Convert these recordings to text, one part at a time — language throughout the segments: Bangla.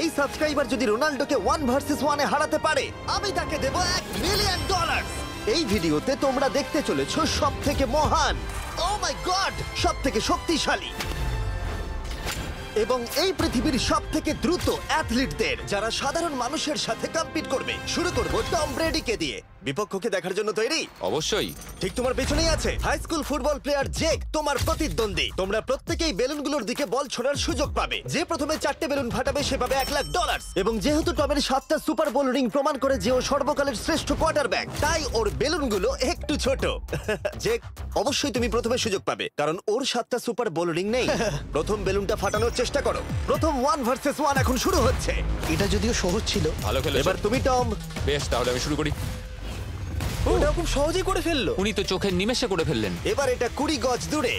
এই সাবস্ক্রাইবার যদি রোনাল্ডোকে 1 ভার্সেস 1 এ হারাতে পারে আমি তাকে দেব $1 মিলিয়ন। এই ভিডিওতে তোমরা দেখতে চলেছো সবথেকে মহান, ও মাই গড, সবথেকে শক্তিশালী এবং এই পৃথিবীর সবথেকে দ্রুত অ্যাথলিটদের যারা সাধারণ মানুষের সাথে কম্পিট করবে। শুরু করব টম ব্রেডিকে দিয়ে। বিপক্ষকে দেখার জন্য তৈরি? অবশ্যই। ঠিক তোমার পেছনেই আছে high school football player Jake, তোমার প্রতিদ্বন্দ্বী। তোমরা প্রত্যেকেই বেলুনগুলোর দিকে বল ছোড়ার সুযোগ পাবে। যে প্রথমে 4টে বেলুন ফাটাবে সে পাবে $1 লাখ। এবং যেহেতু টমের 7টা সুপার বোল রিং প্রমাণ করে যে ও সর্বকালের শ্রেষ্ঠ কোয়ার্টারব্যাক, তাই ওর বেলুনগুলো একটু ছোট। জেক, অবশ্যই তুমি প্রথমে সুযোগ পাবে কারণ ওর 7টা সুপার বোল রিং নেই। প্রথম বেলুনটা ফাটানোর চেষ্টা করো। প্রথম 1 ভার্সেস 1 এখন শুরু হচ্ছে। এটা যদিও সহজ ছিল। ভালো খেলেছো। এবার তুমি টম। বেশ, তাহলে আমি শুরু করি। ওটা খুব সহজেই করে ফেললো। উনি তো চোখের নিমেষে করে ফেললেন। এবার এটা 20 গজ দূরে।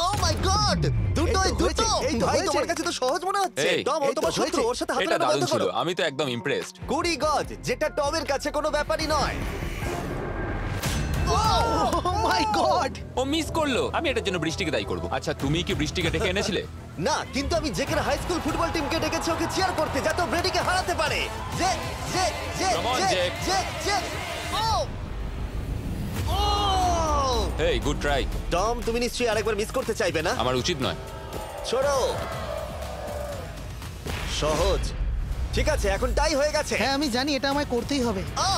ও মাই গড, দুটোই দুটো। এই তো ভাই হয়েছে। তোমার কাছে তো সহজ মনে হচ্ছে। এই, টম, ও এই তো তোমার শত্রু, হয়েছে। ওর সাথে হাত এটা মেলানো দারুণ বন্ধ ছিল, করো। আমি তো একদম ইমপ্রেসড। 20 গজ, যেটা টমের কাছে কোনো ব্যাপারই নয়। ও মাই গড! ও মিস করলো। আমি এটার জন্য বৃষ্টিকে দায়ী করব। আচ্ছা, তুমি কি বৃষ্টিকে ডেকে এনেছিলে? না, কিন্তু আমি জেকের হাই স্কুল ফুটবল টিমকে ডেকেছি ওকে চিয়ার করতে যাতে ও ব্রেডিকে হারাতে পারে। জে জে জে Come on, জে Jake. জে জে। ও ও হেই, গুড ট্রাই। টম, তুমি নিশ্চয়ই আরেকবার মিস করতে চাইবে না? আমার উচিত নয়। ছোড়ো। সহজ। ঠিক আছে, এখন টাই হয়ে গেছে। হ্যাঁ, আমি জানি এটা আমায় করতেই হবে। ও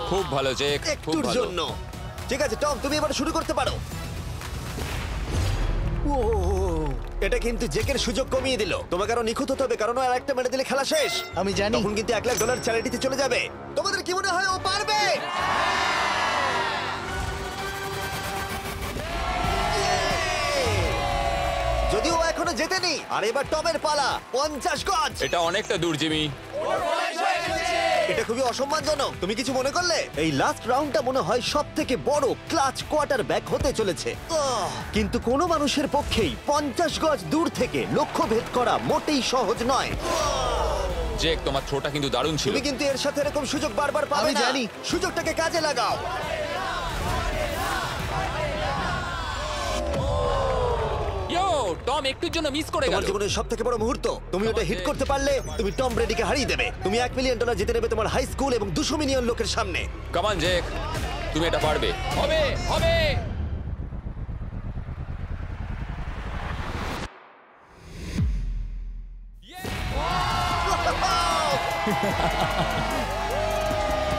খুব ভালো জেক, খুব একটুর ভালো। জন্য। ঠিক আছে টম, তুমি এবার শুরু করতে পারো। ও, এটা কিন্তু জেকের সুযোগ কমিয়ে দিল। তোমাকে আরো নিখুঁত হতে হবে কারণ আর একটা মেরে দিলে খেলা শেষ। আমি জানি। তখন কিন্তু $1 লাখ চ্যারিটিতে চলে যাবে। তোমাদের কি মনে হয় ও পারবে? যদিও ও এখনো জেতেনি। আর এবার টমের পালা। 50 গজ। এটা অনেকটা দূর, জিমি। এটা খুবই অসম্মানজনক। তুমি কিছু মনে করলে? এই লাস্ট রাউন্ডটা মনে হয় সবথেকে বড় ক্লাচ কোয়ার্টারব্যাক হতে চলেছে। কিন্তু কোনো মানুষের পক্ষেই 50 গজ দূর থেকে লক্ষ্য ভেদ করা মোটেই সহজ নয়। জেক, তোমার থ্রোটা কিন্তু দারুণ ছিল। তুমি কিন্তু এর সাথে এরকম সুযোগ বারবার পাবে আমি না। জানি। সুযোগটাকে কাজে লাগাও। ইয়ো, টম একটুর জন্য মিস করে তোমার গেল। জীবনের সবথেকে বড় মুহূর্ত। তুমি ওটা হিট করতে পারলে তুমি টম ব্রেডিকে হারিয়ে দেবে। তুমি $1 মিলিয়ন জিতে নেবে তোমার হাই স্কুল এবং 200 মিলিয়ন লোকের সামনে। কাম অন জেক, তুমি এটা পারবে। হবে, হবে।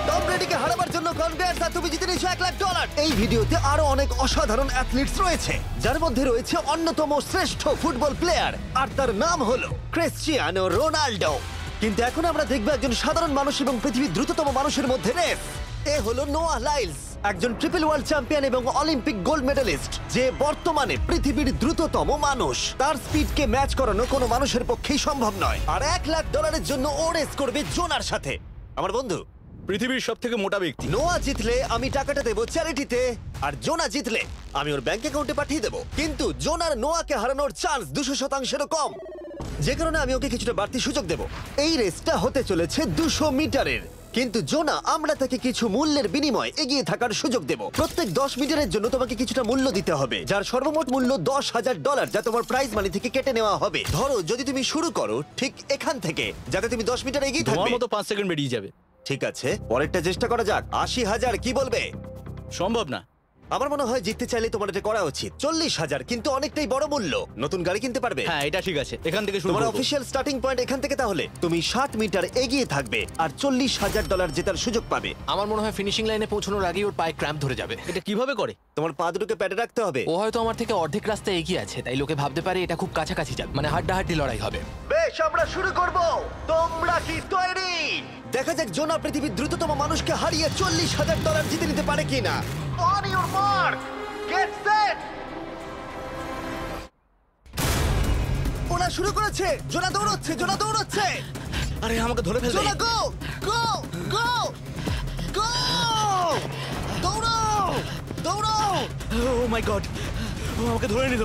টম ব্রেডিকে হারাবার জন্য কনগ্রেটস, আর তুমি জিতে নিয়েছো $1 লাখ। এই ভিডিওতে আরো অনেক অসাধারণ অ্যাথলিটস রয়েছে যার মধ্যে রয়েছে অন্যতম শ্রেষ্ঠ ফুটবল প্লেয়ার আর তার নাম হলো ক্রিশ্চিয়ানো রোনাল্ডো। কিন্তু এখন আমরা দেখব একজন সাধারণ মানুষ এবং পৃথিবীর দ্রুততম মানুষের মধ্যে রেস। এ হলো নোয়াহ লাইলস, একজন ট্রিপল ওয়ার্ল্ড চ্যাম্পিয়ন এবং অলিম্পিক গোল্ড মেডেলিস্ট, যে বর্তমানে পৃথিবীর দ্রুততম মানুষ। তার স্পিডকে ম্যাচ করানো কোনো মানুষের পক্ষেই সম্ভব নয়। আর $1 লাখ জন্য ও রেস করবে জোনার সাথে, আমার বন্ধু। পৃথিবীর সবথেকে মোটা ব্যক্তি। নোয়া জিতলে আমি টাকাটা দেবো চ্যারিটিতে, আর জোনা জিতলে আমি ওর ব্যাংক অ্যাকাউন্টে পাঠিয়ে দেবো। কিন্তু জোনার নোয়াকে হারানোর চান্স 200%-এরও কম, যে কারণে আমি ওকে কিছুটা বাড়তি সুযোগ দেবো। এই রেসটা হতে চলেছে 200 মিটারের। কিন্তু জোনা, আমরা তাকে কিছু মূল্যের বিনিময়ে এগিয়ে থাকার সুযোগ দেব। প্রত্যেক 10 মিটারের জন্য তোমাকে কিছুটা মূল্য দিতে হবে, যার সর্বমোট মূল্য $10,000, যা তোমার প্রাইজ মানি থেকে কেটে নেওয়া হবে। ধরো যদি তুমি শুরু করো ঠিক এখান থেকে, যাতে তুমি 10 মিটার এগিয়ে তোমার থাকবে। মতো 5 সেকেন্ড বেরিয়ে যাবে। ঠিক আছে, পরেরটা চেষ্টা করা যাক। 80,000, কি বলবে? সম্ভব না। আমার মনে হয় জিততে চাইলে তোমার এটা করা উচিত। 40,000 কিন্তু অনেকটাই বড় মূল্য। নতুন গাড়ি কিনতে পারবে। হ্যাঁ, এটা ঠিক আছে। এখান থেকে শুরু তোমার করব। অফিসিয়াল স্টার্টিং পয়েন্ট এখান থেকে। তাহলে তুমি 60 মিটার এগিয়ে থাকবে আর $40,000 জেতার সুযোগ পাবে। আমার মনে হয় ফিনিশিং লাইনে পৌঁছানোর আগেই ওর পায়ে ক্র্যাম্প ধরে যাবে। এটা কিভাবে করে? তোমার পা দুটোকে প্যাডে রাখতে হবে। ও হয়তো আমার থেকে অর্ধেক রাস্তা এগিয়ে আছে, তাই লোকে ভাবতে পারে এটা খুব কাছাকাছি যাবে, মানে হাড্ডাহাড্ডি লড়াই হবে। বেশ, আমরা শুরু করব। তোমরা কি তৈরি? দেখা যাক জোনা পৃথিবীর দ্রুততম মানুষকে হারিয়ে $40,000 জিতে নিতে পারে কিনা। On your mark, get set. ওরা শুরু করেছে। জোনা দৌড়চ্ছে, জোনা দৌড়চ্ছে। আরে, আমাকে ধরে ফেলবে। জোনা গো গো গো গো! দৌড়াও দৌড়াও! ও মাই গড, ও আমাকে ধরে নিল।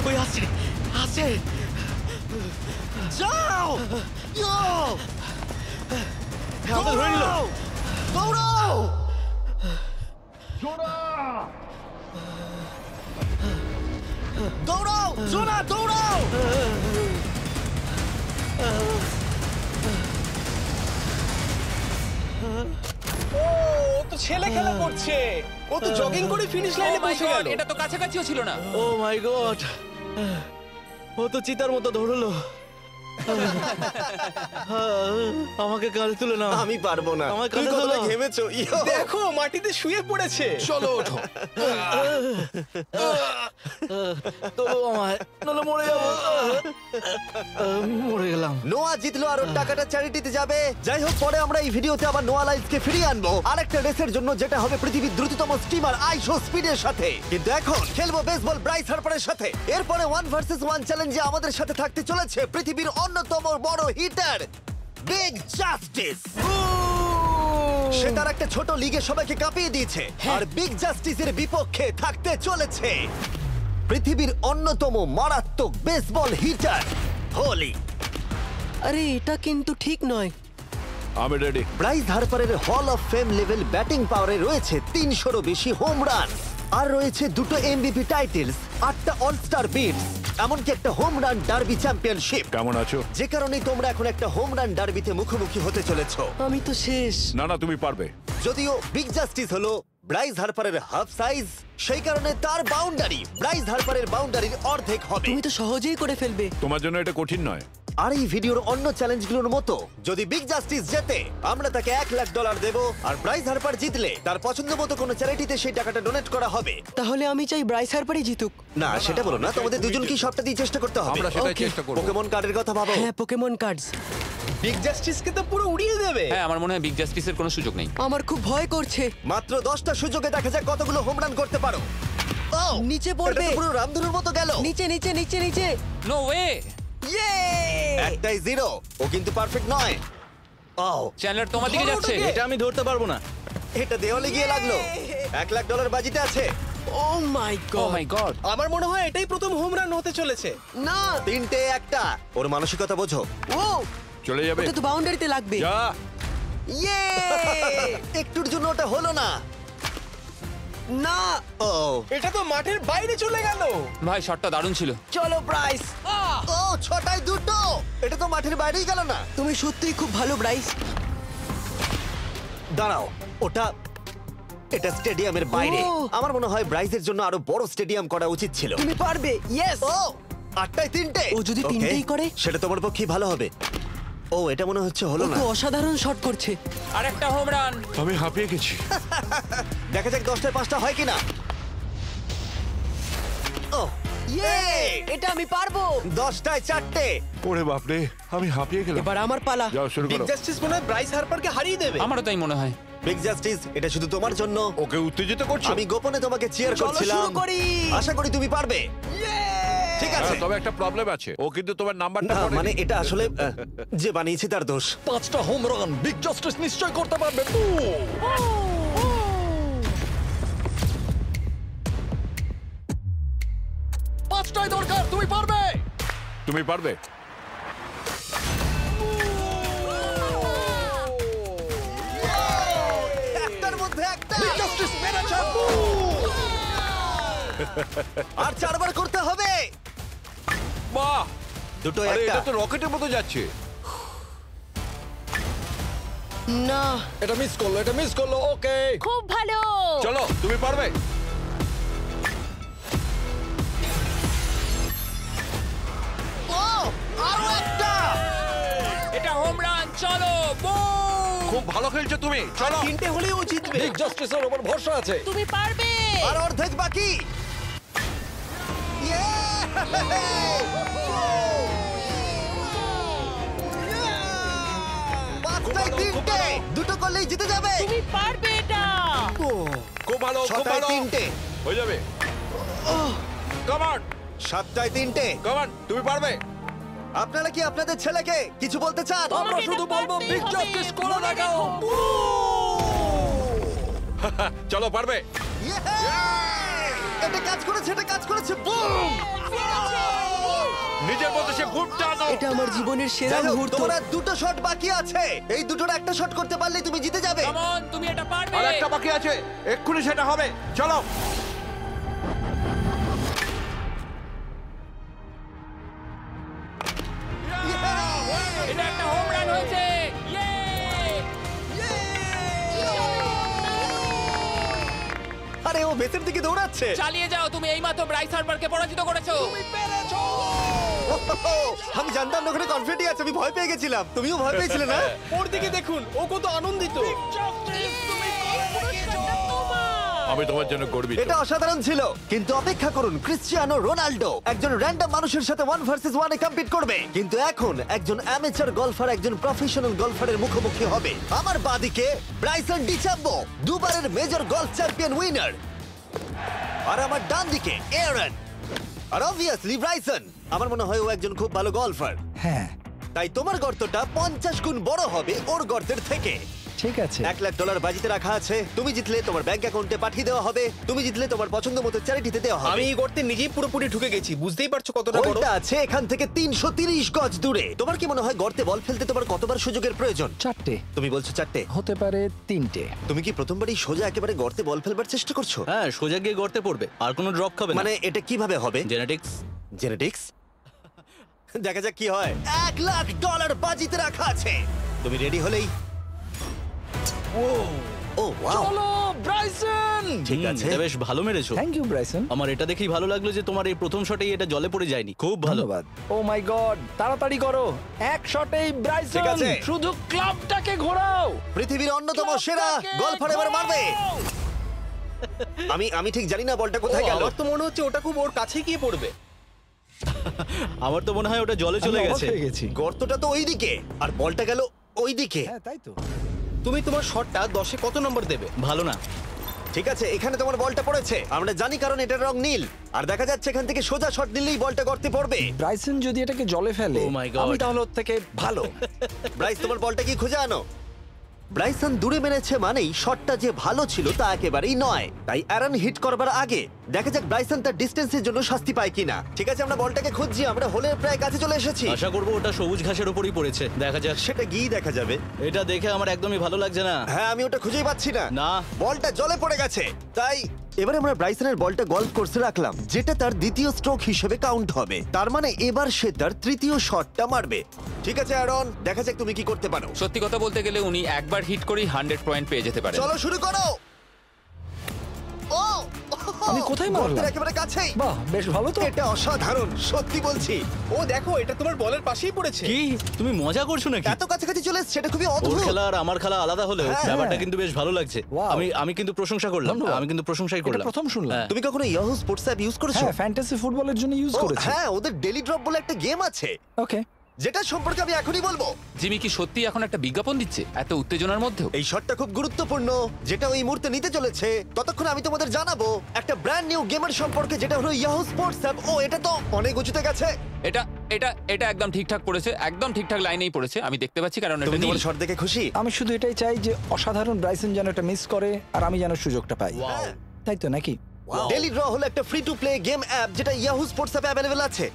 ওই আসছে, আসছে। যাও! ইয়ো! আমাকে ধরে নিল। দৌড়াও! দৌড়াও জোনা দৌড়াও। ও তো ছেলে খেলা করছে, ও তো জগিং করে ফিনিশ Oh লাইনে my পৌঁছে God, গেল। এটা তো কাছাকাছিও ছিল না। ও মাই গড, ও তো চিতার মতো ধরলো। আমাকে কাঁধে তুলে নাও। আমি পারবো না, আমার তুমি কাঁধে কতটা তোলো। ঘেমেছো। ইয়ো। দেখো মাটিতে শুয়ে পড়েছে। চলো ওঠো। তোলো আমায়, নাহলে মরে যাবো। মরে গেলাম। নোয়া জিতলো আর ওর টাকাটা চ্যারিটিতে যাবে। যাই হোক, পরে আমরা এই ভিডিওতে আবার নোয়া লাইফকে ফিরিয়ে আনবো আরেকটা রেসের জন্য, যেটা হবে পৃথিবীর দ্রুততম স্টিমার আইশো স্পিডের সাথে। কিন্তু এখন খেলবো বেসবল ব্রাইস হার্পারের সাথে। এরপরে 1 ভার্সেস 1 চ্যালেঞ্জে আমাদের সাথে থাকতে চলেছে পৃথিবীর অন্যতম বড় হিটার বিগ জাস্টিস। সে তার একটা ছোট লিগে সবাইকে কাঁপিয়ে দিয়েছে, আর বিগ জাস্টিসের বিপক্ষে থাকতে চলেছে পৃথিবীর অন্যতম মারাত্মক বেসবল হিটার হোলি। আরে এটা কিন্তু ঠিক নয়। আমি ready. Bryce হার্পারের hall of fame level batting পাওয়ারে রয়েছে 300-রও বেশি হোম রান, আর রয়েছে 2টো এমভিপি টাইটেলস, 8টা অলস্টার বিটস, এমনকি একটা হোম রান ডার্বি চ্যাম্পিয়নশিপ। কেমন আছো? যে কারণে তোমরা এখন একটা হোম রান ডার্বিতে মুখোমুখি হতে চলেছো। আমি তো শেষ। না না, তুমি পারবে। যদিও বিগ জাস্টিস হলো ব্রাইস হার্পারের হাফ সাইজ, সেই কারণে তার বাউন্ডারি ব্রাইস হার্পারের বাউন্ডারির অর্ধেক হবে। তুমি তো সহজেই করে ফেলবে। তোমার জন্য এটা কঠিন নয়। আর এই ভিডিওর অন্য চ্যালেঞ্জগুলোর মতো, যদি বিগ জাস্টিস জেতে আমরা তাকে $1,00,000 দেব, আর ব্রাইস হার্পার জিতলে তার পছন্দ মতো কোনো চ্যারিটিতে সেই টাকাটা ডোনেট করা হবে। তাহলে আমি চাই ব্রাইস হার্পারই জিতুক। না, সেটা বলো না, তোমাদের দুজনকেই সবটা দিয়ে চেষ্টা করতে হবে। আমরা সেটাই Okay. চেষ্টা করব। পোকেমন কার্ডের কথা ভাবো। হ্যাঁ, পোকেমন কার্ডস। বিগ জাস্টিসকে তো পুরো উড়িয়ে দেবে। হ্যাঁ, আমার মনে হয় বিগ জাস্টিসের কোনো সুযোগ নেই। আমার খুব ভয় করছে। মাত্র 10টা সুযোগে দেখা যাক কতগুলো হোম রান করতে পারো। Oh, নিচে এটা পড়বে। তো পুরো রামধনুর মতো গেল। নিচে নিচে নিচে নিচে। No way. ইয়ে! একটাই জিরো, ও কিন্তু পারফেক্ট নয়। ও, চ্যানেলার তোমার দিকে যাচ্ছে। এটা আমি ধরতে পারবো না। এটা দেওয়ালে গিয়ে লাগলো। $1,00,000 বাজিতে আছে। ও মাই ও গড। মাই গড। আমার মনে হয় এটাই প্রথম হোম রান হতে চলেছে। না। 3টে একটা। ওর মানসিকতা বোঝো। ও, চলে যাবে। ওটা তো বাউন্ডারিতে লাগবে। যা। ইয়ে! একটুর জন্য ওটা হলো না। না। ও, এটা তো মাঠের বাইরে চলে গেল। ভাই শটটা দারুণ ছিল। চলো ব্রাইস। ও, 6টায় 2টো। এটা তো মাঠের বাইরেই গেল না। তুমি সত্যিই খুব ভালো ব্রাইস। দাঁড়াও, এটা স্টেডিয়ামের বাইরে। ও। আমার মনে হয় ব্রাইজের জন্য আরো বড় স্টেডিয়াম করা উচিত ছিল। তুমি পারবে। ইয়েস। ও, 8টায় 3টে। ও যদি Okay, তিনটেই করে? সেটা তোমার পক্ষে ভালো হবে। ও, এটা মনে হচ্ছে ও হলো না। তো অসাধারণ শট করছে। আর একটা হোম রান। আমি হাঁপিয়ে গেছি। দেখা যাক 10টায় 5টা হয় কিনা। ও, ইয়ে! এটা আমি পারবো। 10টায় 4টে। ওরে বাপরে, আমি হাঁপিয়ে গেলাম। এবার আমার পালা। যাও শুরু বিগ করো। জাস্টিস মনে হয় ব্রাইস হার্পারকে হারিয়ে দেবে। আমারও তাই মনে হয়। বিগ জাস্টিস, এটা শুধু তোমার জন্য। ওকে উত্তেজিত করছো? আমি গোপনে তোমাকে চিয়ার চলো করছিলাম। শুরু করি। আশা করি তুমি পারবে। ঠিক আছে। হ্যাঁ, তবে একটা প্রবলেম আছে, ও কিন্তু তোমার নাম্বারটা না, পড়েনি। মানে এটা আসলে যে বানিয়েছে তার দোষ। 5টা হোম রান বিগ জাস্টিস নিশ্চয় করতে পারবে। পাঁচটাই দরকার, তুমি পারবে। তুমি পারবে। একটার মধ্যে একটা। জাস্টিস মেরেছে। আর 4বার করতে হবে। বাহ, দুটো আরে একটা। এটা তো রকেটের মতো যাচ্ছে। না। এটা মিস করলো, এটা মিস করলো। ওকে, খুব ভালো। চলো, তুমি পারবে। ও, আরো একটা। এটা হোম রান। চলো বুম। খুব ভালো খেলছো তুমি। চলো। 3টে হলেও ও জিতবে। বিগ জাস্টিসের উপর ভরসা আছে। তুমি পারবে। আর অর্ধেক বাকি। Yeah! 5টায় 3টে। দুটো করলেই জিতে যাবে। তুমি পারবে এটা। খুব ভালো, খুব 6টায় ভালো। 3টে। হয়ে যাবে। কামান, 7টায় 3টে। কামান, তুমি পারবে। আপনারা কি আপনাদের ছেলেকে কিছু বলতে চান? আমরা শুধু বলবো বিগ জাস্টিস করে দেখাও। চলো, পারবে। Yeah! এটা কাজ করেছে, এটা কাজ করেছে। বুম! নিজের মতো সে খুব টানো। এটা আমার জীবনের সেরা যাই হোক, মুহূর্ত। তোমার আর 2টো শট বাকি আছে। এই দুটোর একটা শট করতে পারলে তুমি জিতে যাবে। কাম অন, তুমি এটা পারবে। আর একটা বাকি আছে, এক্ষুনি সেটা হবে। চলো। বেসের দিকে দৌড়াচ্ছে। চালিয়ে যাও, তুমি এইমাত্র ব্রাইস হার্বারকে পরাজিত করেছো। আমি জানতাম না ওখানে কনফিডেন্ট আছে, আমি ভয় পেয়ে গেছিলাম। তুমিও ভয় পেয়েছিলে না? ওর দিকে দেখুন, ও কত আনন্দিত। আমি তোমার জন্য গর্বিত। এটা অসাধারণ ছিল, কিন্তু অপেক্ষা করুন, ক্রিশ্চিয়ানো রোনাল্ডো একজন র্যান্ডম মানুষের সাথে 1 ভার্সেস 1 এ কম্পিট করবে, কিন্তু এখন একজন অ্যামেচার গলফার একজন প্রফেশনাল গলফারের মুখোমুখি হবে। আমার বাদিকে ব্রাইসন ডিচাম্বো, দুবারের মেজর গলফ চ্যাম্পিয়ন উইনার, আর আমার ডান দিকে এরন। আর অবভিয়াসলি ব্রাইসন, আমার মনে হয় ও একজন খুব ভালো গলফার। হ্যাঁ তাই তোমার গর্তটা 50 গুণ বড় হবে ওর গর্তের থেকে। ঠিক আছে। $1,00,000 বাজিতে রাখা আছে। তুমি জিতলে তোমার ব্যাংক অ্যাকাউন্টে পাঠিয়ে দেওয়া হবে, তুমি জিতলে তোমার পছন্দ মতো চ্যারিটিতে দেওয়া হবে। আমি এই গর্তে নিজেই পুরোপুরি ঢুকে গেছি, বুঝতেই পারছো কতটা বড়। ওটা আছে এখান থেকে 330 গজ দূরে। তোমার কি মনে হয় গর্তে বল ফেলতে তোমার কতবার সুযোগের প্রয়োজন? 4টে তুমি বলছো 4টে, হতে পারে 3টে। তুমি কি প্রথমবারই সোজা একেবারে গর্তে বল ফেলবার চেষ্টা করছো? হ্যাঁ, সোজা গিয়ে গর্তে পড়বে আর কোনো ড্রপ খাবে না। মানে এটা কিভাবে হবে? জেনেটিক্স। জেনেটিক্স? দেখা যাক কি হয়। $1,00,000 বাজিতে রাখা আছে। তুমি রেডি হলেই ও ওয়াও, চলো ব্রাইসন। ঠিক আছে। এটা বেশ ভালো মেরেছো। Thank you Bryson. আমার এটা দেখেই ভালো লাগলো যে তোমার এই প্রথম শটেই এটা জলে পড়ে যায়নি। খুব ভালো। ধন্যবাদ। ও মাই গড, তাড়াতাড়ি করো, এক শটেই ব্রাইসন। ঠিক আছে। শুধু ক্লাবটাকে ঘোরাও। পৃথিবীর অন্যতম সেরা গলফার এবার মারবে। আমি ঠিক জানি না বলটা কোথায় গেল। আমার তো মনে হচ্ছে ওটা খুব ওর কাছে গিয়ে পড়বে। আমার তো মনে হয় ওটা জলে চলে আমি অবাক গেছে। হয়ে গেছি। গর্তটা তো ওইদিকে আর বলটা গেল ওইদিকে। হ্যাঁ তাই তো। তুমি তোমার শটটা 10-এ কত নম্বর দেবে? ভালো না। ঠিক আছে, এখানে তোমার বলটা পড়েছে, আমরা জানি কারণ এটার রং নীল। আর দেখা যাচ্ছে এখান থেকে সোজা শট নিলেই বলটা গর্তে পড়বে। ব্রাইসন যদি এটাকে জলে ফেলে, Oh my God. আমি তাহলে ওর থেকে ভালো। ব্রাইস, তোমার বলটা কি খুঁজে আনো। ব্রাইসন দূরে মেরেছে মানেই শটটা যে ভালো ছিল তা একেবারেই নয়। তাই অ্যারন হিট করবার আগে দেখা যাক ব্রাইসন তার ডিস্টেন্সের জন্য শাস্তি পায় কিনা। ঠিক আছে, আমরা বলটাকে খুঁজছি, আমরা হোলের প্রায় কাছে চলে এসেছি। আশা করবো ওটা সবুজ ঘাসের উপরই পড়েছে। দেখা যাক। সেটা গিয়ে দেখা যাবে। এটা দেখে আমার একদমই ভালো লাগছে না। হ্যাঁ, আমি ওটা খুঁজেই পাচ্ছি না। না। বলটা জলে পড়ে গেছে। তাই এবারে আমরা ব্রাইসনের বলটা গলফ কোর্সে রাখলাম, যেটা তার দ্বিতীয় স্ট্রোক হিসেবে কাউন্ট হবে। তার মানে এবার সে তার তৃতীয় শটটা মারবে। ঠিক আছে অ্যারন, দেখা যাক তুমি কি করতে পারো। সত্যি কথা বলতে গেলে উনি একবার হিট করেই 100 পয়েন্ট পেয়ে যেতে পারেন। চলো শুরু করো। ও আমি কোথায় মারলাম? গর্তের একেবারে কাছেই। বাহ, বেশ ভালো তো। এটা অসাধারণ, সত্যি বলছি। ও দেখো, এটা তোমার বলের পাশেই পড়েছে। কি তুমি মজা করছো নাকি? এত কাছাকাছি চলে এসেছে, সেটা খুবই ওর অদ্ভুত। খেলা আর আমার খেলা আলাদা হলেও হ্যাঁ। ব্যাপারটা কিন্তু বেশ ভালো লাগছে। Wow. আমি কিন্তু প্রশংসা করলাম। ধন্যবাদ। আমি কিন্তু প্রশংসাই এটা করলাম। প্রথম শুনলাম। হ্যাঁ। তুমি কখনো ইয়াহু স্পোর্টস অ্যাপ ইউজ করেছো? হ্যাঁ, ফ্যান্টাসি ফুটবলের জন্য ইউজ ও, করেছি। হ্যাঁ, ওদের ডেলি ড্রপ বলে একটা গেম আছে, ওকে। যেটা সম্পর্কে আমি এখনই বলবো। জিমি কি সত্যি এখন একটা বিজ্ঞাপন দিচ্ছে এত উত্তেজনার মধ্যেও? এই শটটা খুব গুরুত্বপূর্ণ, যেটা ওই মুহূর্তে নিতে চলেছে। ততক্ষণ আমি তোমাদের জানাবো একটা ব্র্যান্ড নিউ গেমের সম্পর্কে, যেটা হলো ইয়াহু স্পোর্টস অ্যাপ। ও, এটা তো অনেক উঁচুতে গেছে। এটা এটা এটা একদম ঠিকঠাক পড়েছে, একদম ঠিকঠাক লাইনেই পড়েছে। আমি দেখতে পাচ্ছি কারণ এটা তুমি নীল। তোমার শট দেখে খুশি? আমি শুধু এটাই চাই যে অসাধারণ ব্রাইসন যেন এটা মিস করে আর আমি যেন সুযোগটা পাই। হ্যাঁ। তাই তো নাকি? ডেলি ড্র হলো একটা free to play game app, যেটা ইয়াহু স্পোর্টস অ্যাপে অ্যাভেলেবল আছে।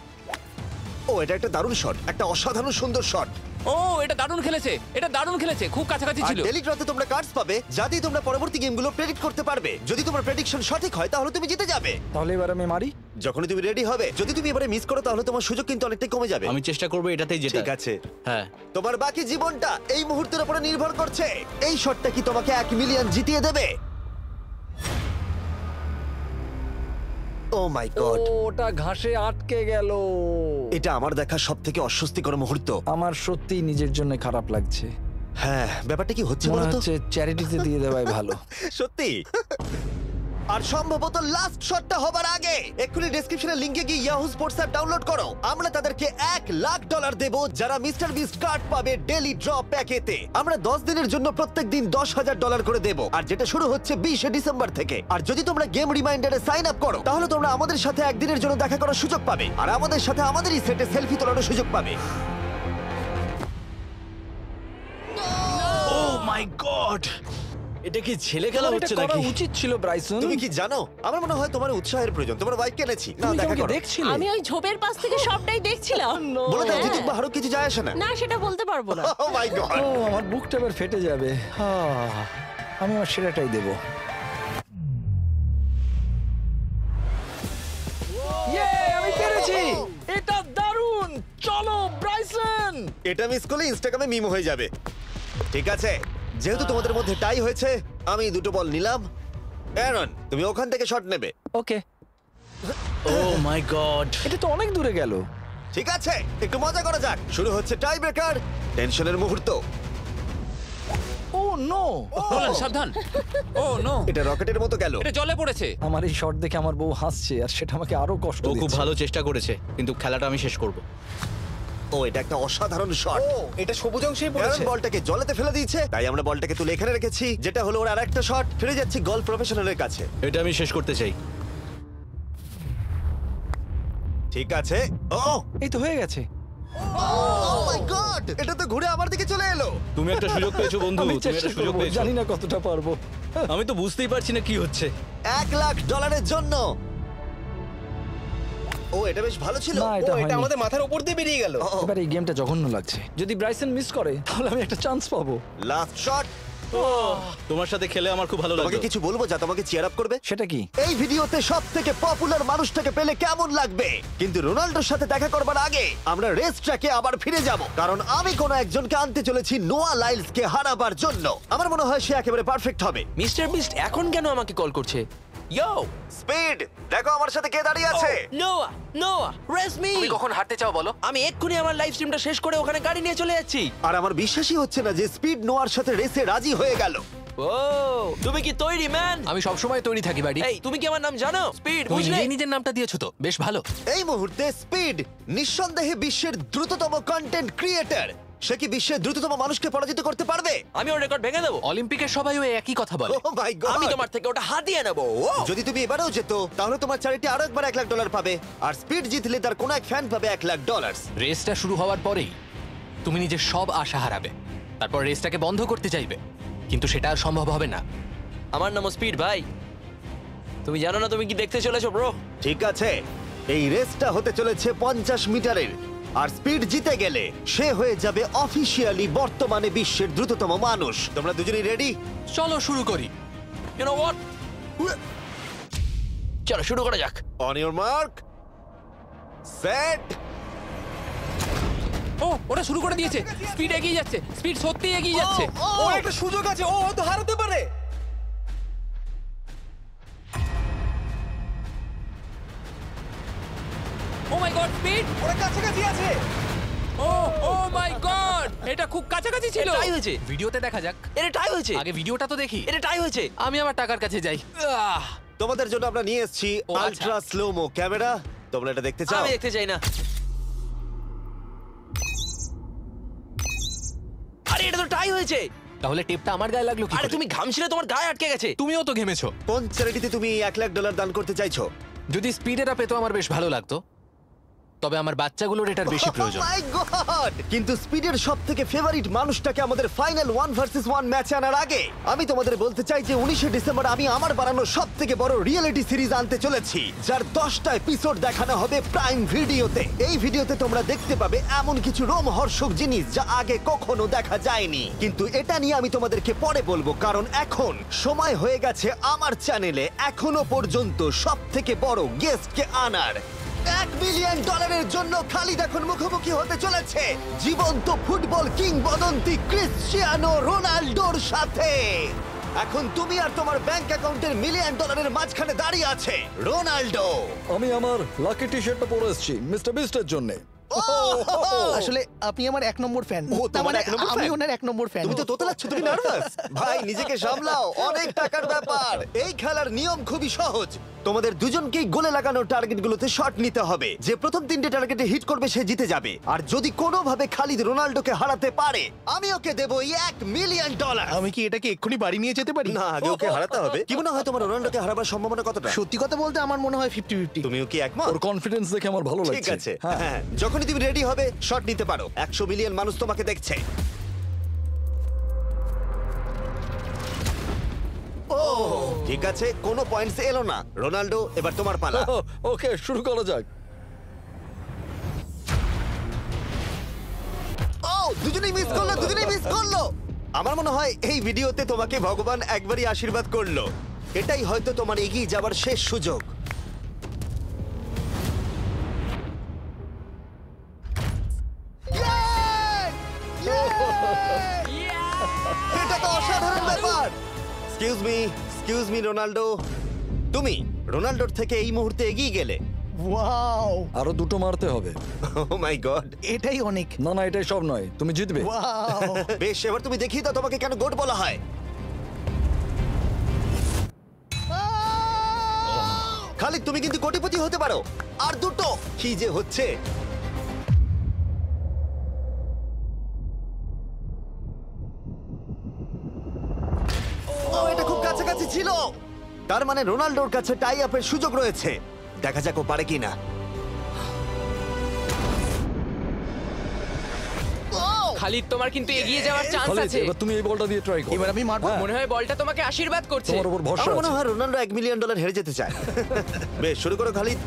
ও, এটা একটা দারুণ শট, একটা অসাধারণ সুন্দর শট। ও, এটা দারুণ খেলেছে, এটা দারুণ খেলেছে, খুব কাছাকাছি আর ছিল। ডেলি ড্রতে তোমরা কার্ডস পাবে, যাতে তোমরা পরবর্তী গেমগুলো প্রেডিক্ট করতে পারবে। যদি তোমার প্রেডিকশন সঠিক হয় তাহলে তুমি জিতে যাবে। তাহলে এবার আমি মারি। যখনই তুমি রেডি হবে, যদি তুমি এবারে মিস করো তাহলে তোমার সুযোগ কিন্তু অনেকটাই কমে যাবে। আমি চেষ্টা করবো এটাতেই যেটা। ঠিক আছে, হ্যাঁ। তোমার বাকি জীবনটা এই মুহূর্তের উপরে নির্ভর করছে। এই শটটা কি তোমাকে 1 মিলিয়ন জিতিয়ে দেবে? ও মাই গড, ওটা ঘাসে আটকে গেল। এটা আমার দেখা সবথেকে অস্বস্তিকর মুহূর্ত। আমার সত্যি নিজের জন্য খারাপ লাগছে। হ্যাঁ, ব্যাপারটা কি হচ্ছে মনে বলো তো? হচ্ছে চ্যারিটিতে দিয়ে দেওয়াই ভালো। সত্যি। আর সম্ভবত লাস্ট শটটা হবার আগে এক্ষুনি ডেসক্রিপশনের লিংকে গিয়ে ইয়াহু স্পোর্টস অ্যাপ ডাউনলোড করো। আমরা তাদেরকে $1,00,000 দেব যারা মিস্টার বিস্ট কার্ড পাবে ডেলি ড্র প্যাকেতে। আমরা 10 দিনের জন্য প্রত্যেক দিন $10,000 করে দেব, আর যেটা শুরু হচ্ছে 20 ডিসেম্বর থেকে। আর যদি তোমরা গেম রিমাইন্ডারে সাইন আপ করো তাহলে তোমরা আমাদের সাথে একদিনের জন্য দেখা করার সুযোগ পাবে, আর আমাদের সাথে আমাদেরই সেটে সেলফি তোলার সুযোগ পাবে। ও মাই গড, এটা কি ছেলে খেলা তোমার হচ্ছে এটা করা নাকি? উচিত ছিল ব্রাইসন। তুমি কি জানো, আমার মনে হয় তোমার উৎসাহের প্রয়োজন। তোমার বাইক কিনেছি, না তুমি দেখা কাউকে করো। দেখছিলে? আমি ওই ঝোপের পাশ থেকে সবটাই দেখছিলাম। বলে দাও হ্যাঁ। জিতুক বা হারুক, কিছু যায় আসে না। না, সেটা বলতে পারবো না। ও মাই গড। ও, আমার বুকটা এবার ফেটে যাবে। আমি আমার সেরাটাই দেব। আমি পেরেছি। এটা দারুণ। চলো ব্রাইসন। এটা মিস করলে ইনস্টাগ্রামে মিম হয়ে যাবে। ঠিক আছে, যেহেতু তোমাদের মধ্যে টাই হয়েছে, আমি 2টো বল নিলাম অ্যারন, তুমি ওখান থেকে শট নেবে। ওকে, ও মাই গড। এটা তো অনেক দূরে গেল। ঠিক আছে, একটু মজা করা যাক। শুরু হচ্ছে টাই ব্রেকার, টেনশনের মুহূর্ত। ও নো, নোলান সাবধান। ও নো, এটা রকেটের মতো গেল। এটা জলে পড়েছে। আমার এই শট দেখে আমার বউ হাসছে আর সেটা আমাকে আরো কষ্ট ও খুব দিচ্ছে। ভালো চেষ্টা করেছে, কিন্তু খেলাটা আমি শেষ করব। ও, এটা একটা অসাধারণ শট। ও এটা সবুজ অংশেই অ্যারন পড়েছে। বলটাকে জলেতে ফেলে দিয়েছে, তাই আমরা বলটাকে তুলে এখানে রেখেছি, যেটা হলো ওর আরেকটা শট। ফিরে যাচ্ছি গলফ প্রফেশনালের কাছে। এটা আমি শেষ করতে চাই। ঠিক আছে। ও এই তো হয়ে গেছে। মাই গড, এটা তো ঘুরে আমার দিকে চলে এলো। তুমি একটা সুযোগ পেয়েছো বন্ধু, আমি তুমি চেষ্টা একটা সুযোগ করবো, পেয়েছো। জানি না কতটা পারবো। আমি তো বুঝতেই পারছি না কি হচ্ছে। $1,00,000 জন্য। ও, এটা বেশ ভালো ছিল। না, ও এটা এটা হয়নি। আমাদের মাথার উপর দিয়ে বেরিয়ে গেল। এবার এই গেমটা জঘন্য লাগছে। যদি ব্রাইসন মিস করে তাহলে আমি একটা চান্স পাবো। Last shot. তোমার সাথে খেলে আমার খুব ভালো তোমাকে লাগলো। কিছু বলবো যা তোমাকে চিয়ার আপ করবে? সেটা কি? এই ভিডিওতে সবথেকে পপুলার মানুষটাকে পেলে কেমন লাগবে? কিন্তু রোনাল্ডোর সাথে দেখা করবার আগে আমরা রেস ট্র্যাকে আবার ফিরে যাব, কারণ আমি কোনো একজনকে আনতে চলেছি নোয়া লাইলসকে হারাবার জন্য। আমার মনে হয় সে একেবারে পারফেক্ট হবে। মিস্টার বিস্ট এখন কেন আমাকে কল করছে? ইয়ো স্পিড, দেখো আমার সাথে কে দাঁড়িয়ে আছে। নোয়া, নোয়া রেস মি। তুমি কখন হাঁটতে চাও বলো? আমি এক্ষুনি আমার লাইভ স্ট্রিমটা শেষ করে ওখানে গাড়ি নিয়ে চলে যাচ্ছি। আর আমার বিশ্বাসই হচ্ছে না যে স্পিড নোয়ার সাথে রেসে রাজি হয়ে গেল। ও তুমি কি তৈরি ম্যান? আমি সব সময় তৈরি থাকি বাড়ি। এই তুমি কি আমার নাম জানো? স্পিড, তুমি বুঝলে? নিজের নামটা দিয়েছো তো, বেশ ভালো। এই মুহূর্তে স্পিড নিঃসন্দেহে বিশ্বের দ্রুততম কন্টেন্ট ক্রিয়েটর। সে কি বিশ্বের দ্রুততম মানুষকে পরাজিত করতে পারবে? আমি ওর রেকর্ড ভেঙে দেবো। অলিম্পিকের সবাই ওই একই কথা বলে। Oh my God! আমি তোমার থেকে ওটা হাতিয়ে নেবো। যদি তুমি এবারেও যেত তাহলে তোমার চ্যারিটি আরো একবার $1,00,000 পাবে, আর স্পিড জিতলে তার কোনো এক ফ্যান পাবে $1,00,000। রেসটা শুরু হওয়ার পরেই তুমি নিজের সব আশা হারাবে, তারপর রেসটাকে বন্ধ করতে চাইবে, কিন্তু সেটা আর সম্ভব হবে না। আমার নাম স্পিড ভাই, তুমি জানো না তুমি কি দেখতে চলেছো ব্রো? ঠিক আছে, এই রেসটা হতে চলেছে 50 মিটারের, আর স্পিড জিতে গেলে সে হয়ে যাবে অফিসিয়ালি বর্তমানে বিশ্বের দ্রুততম মানুষ। তোমরা দুজনেই রেডি? চলো শুরু করি। ইউ নো হোয়াট, চলো শুরু করা যাক। On your mark, set. ও, ওটা শুরু করে দিয়েছে। স্পিড এগিয়ে যাচ্ছে, স্পিড সত্যিই এগিয়ে যাচ্ছে। ও একটা সুযোগ আছে, ও হয়তো হারাতে পারে। ও মাই গড, স্পিড! ওরা কাছাকাছি আছে। ও, ও মাই গড, এটা খুব কাছাকাছি ছিল। টাই হয়েছে। ভিডিওতে দেখা যাক। এটা টাই হয়েছে। আগে ভিডিওটা তো দেখি। এটা টাই হয়েছে। আমি আমার টাকার কাছে যাই। তোমাদের জন্য আমরা নিয়ে এসেছি ও, আচ্ছা। Ultra slomo camera. তোমরা এটা দেখতে চাও? আমি দেখতে চাই না। আরে এটা তো টাই হয়েছে। তাহলে টেপটা আমার গায়ে লাগলো কি আরে করে? তুমি ঘামছিলে, তোমার গায়ে আটকে গেছে। তুমিও তো ঘেমেছো। কোন চ্যারিটিতে তুমি $1,00,000 দান করতে চাইছো? যদি স্পিডেরা পেতো আমার বেশ ভালো লাগতো, তবে আমার বাচ্চাগুলোর এটার বেশি প্রয়োজন। Oh my God! কিন্তু স্পিডের সবথেকে ফেভারিট মানুষটাকে আমাদের ফাইনাল 1 ভার্সেস 1 ম্যাচে আনার আগে আমি তোমাদের বলতে চাই যে 19শে ডিসেম্বর আমি আমার বানানো সবথেকে বড় রিয়েলিটি সিরিজ আনতে চলেছি, যার 10টা এপিসোড দেখানো হবে প্রাইম ভিডিওতে। এই ভিডিওতে তোমরা দেখতে পাবে এমন কিছু রোমহর্ষক জিনিস যা আগে কখনো দেখা যায়নি, কিন্তু এটা নিয়ে আমি তোমাদেরকে পরে বলবো, কারণ এখন সময় হয়ে গেছে আমার চ্যানেলে এখনো পর্যন্ত সবথেকে বড় গেস্টকে আনার। $1 মিলিয়ন জন্য খালিদ এখন মুখোমুখি হতে চলেছে জীবন্ত ফুটবল কিংবদন্তি ক্রিশ্চিয়ানো রোনাল্ডোর সাথে। এখন তুমি আর তোমার ব্যাংক অ্যাকাউন্টের $1 মিলিয়ন মাঝখানে দাঁড়িয়ে আছে রোনাল্ডো। আমি আমার লাকি টি শার্টটা পরে এসেছি মিস্টার বিস্টের জন্য। আসলে আপনি আমার 1 নম্বর ফ্যান। ও, তোমার এক নম্বর আমি fan? ওনার 1 নম্বর ফ্যান। তুমি তো তোতলাচ্ছ, তুমি নার্ভাস? ভাই নিজেকে সামলাও, অনেক টাকার ব্যাপার। এই খেলার নিয়ম খুবই সহজ। তোমাদের দুজনকেই গোলে লাগানো টার্গেটগুলোতে শট নিতে হবে। যে প্রথম 3টে টার্গেটে হিট করবে সে জিতে যাবে। আর যদি কোনোভাবে খালিদ রোনাল্ডোকে হারাতে পারে আমি ওকে দেবো $1 মিলিয়ন। আমি কি এটাকে এক্ষুনি বাড়ি নিয়ে যেতে পারি? না, আগে ওকে হারাতে হবে। কি মনে হয় তোমার রোনাল্ডোকে হারাবার সম্ভাবনা কতটা? সত্যি কথা বলতে আমার মনে হয় 50-50। তুমিও কি একমত? ওর কনফিডেন্স দেখে আমার ভালো লাগছে। ঠিক আছে, হ্যাঁ। হ্যাঁ, যখনই তুমি রেডি হবে শট নিতে পারো। 100 মিলিয়ন মানুষ তোমাকে দেখছে। ও ঠিক আছে, কোনো পয়েন্টস এলো না। রোনাল্ডো, এবার তোমার পালা। ওকে, শুরু করা যাক। ও, দুজনেই মিস করলো, দুজনেই মিস করলো। আমার মনে হয় এই ভিডিওতে তোমাকে ভগবান একবারই আশীর্বাদ করলো। এটাই হয়তো তোমার এগিয়ে যাবার শেষ সুযোগ। এটা তো অসাধারণ ব্যাপার। Excuse me, excuse me Ronaldo, তুমি রোনাল্ডোর থেকে এই মুহূর্তে এগিয়ে গেলে। ওয়াও, আরো দুটো মারতে হবে। ও মাই গড। এটাই অনেক। না না, এটাই সব নয়, তুমি জিতবে। ওয়াও, বেশ, এবার তুমি দেখিয়ে দাও তোমাকে কেন গোট বলা হয়। খালিদ, তুমি কিন্তু কোটিপতি হতে পারো। আর দুটো। কি যে হচ্ছে। ও, এটা খুব কাছাকাছি ছিল। তার মানে রোনাল্ডোর কাছে টাই আপের সুযোগ রয়েছে। দেখা যাক ও পারে কিনা। খালিদ, তোমার কিন্তু এগিয়ে যাওয়ার চান্স খালিদ, আছে। এবার তুমি এই বলটা দিয়ে ট্রাই করো। এবার আমি মারবো। হ্যাঁ, মনে হয় বলটা তোমাকে আশীর্বাদ করছে। তোমার উপর ভরসা আমার মনে আছে। হয় রোনাল্ডো $1 মিলিয়ন হেরে যেতে চায়। বেশ, শুরু করো খালিদ।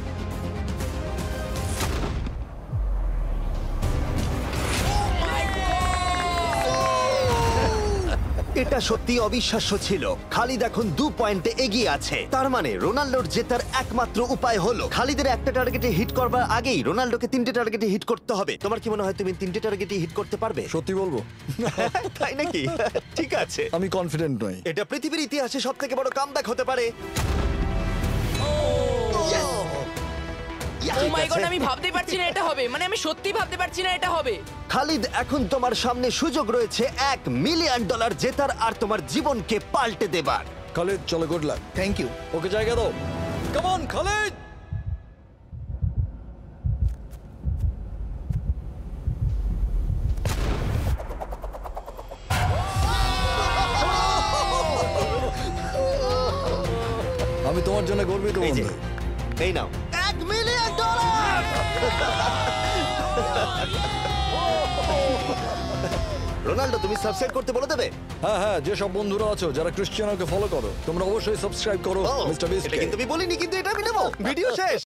এটা সত্যি অবিশ্বাস্য ছিল। খালিদ এখন 2 পয়েন্টে এগিয়ে আছে। তার মানে রোনাল্ডোর জেতার একমাত্র উপায় হলো খালিদের একটা টার্গেটে হিট করবার আগেই রোনাল্ডোকে 3টে টার্গেটে হিট করতে হবে। তোমার কি মনে হয় তুমি 3টে টার্গেটে হিট করতে পারবে? সত্যি বলবো, তাই নাকি? ঠিক আছে। আমি কনফিডেন্ট নই। এটা পৃথিবীর ইতিহাসে সবথেকে বড় কামব্যাক হতে পারে। ও মাই গড, আমি ভাবতেই পারছি না এটা হবে। মানে আমি সত্যি ভাবতে পারছি না এটা হবে। খালিদ, এখন তোমার সামনে সুযোগ রয়েছে $1 মিলিয়ন জেতার আর তোমার জীবনকে পাল্টে দেবার। খালিদ, চলো, good luck. Thank you. Okay জায়গা দাও। Come on Khalid. আমি তোমার জন্য গর্বিত এই যে, বন্ধু। এই নাও $1 মিলিয়ন। রোনাল্ডো, তুমি সাবস্ক্রাইব করতে বলে দেবে? হ্যাঁ হ্যাঁ, যেসব বন্ধুরা আছো যারা ক্রিশ্চিয়ানোকে ফলো করো, তোমরা অবশ্যই সাবস্ক্রাইব করো ও, মিস্টার বিস্ট। এটা কিন্তু আমি বলিনি, কিন্তু এটা আমি নেবো। ভিডিও শেষ।